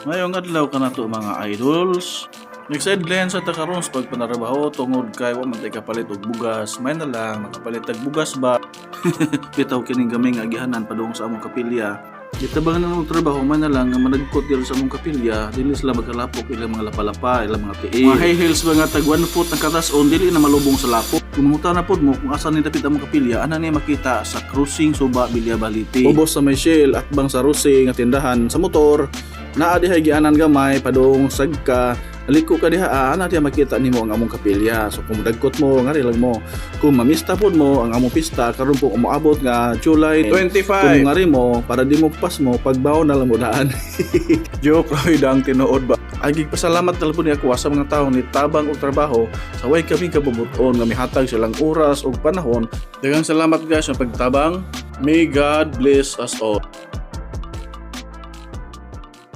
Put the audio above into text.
Ngayong adlaw ka na to mga idols. Nag-sideline sa takaron sa pagpanarabaho tungod kay wa man tay kapalit og bugas. May na lang makapalit og bugas ba. Bitaw kining gamay nga agihanan padung sa among kapilya. Gitabangan na ng trabaho man na lang nga managkot diri sa among kapilya, dili sila magkalapok ilang mga lapalapa, ilang mga tiil. Mga high heels ba nga tag 1 foot ang katas-on dili na malubong sa lapok. Kung manguta na pod mo kung asa ni dapit among kapilya, ana ni makita sa cruising Suba Bilya Baliti. Ubos sa may Shell at bang sa Rusing nga tindahan sa motor. Naa diha gianan gamay padung sagka. Aliko ka diha, ana diha makita nimo ang among kapilya. So kung dagkot mo, ngari lang mo. Kung mamista pod mo ang among pista karon po umoabot nga July 25. Kung ngari mo para di mo pas mo pagbaw na lang mo daan. Joke lang tinuod ba. Agig pasalamat talpo ni ako sa mga tawo ni tabang og trabaho sa way kami kabubuton nga mihatag silang oras ug panahon. Daghang salamat guys sa pagtabang. May God bless us all.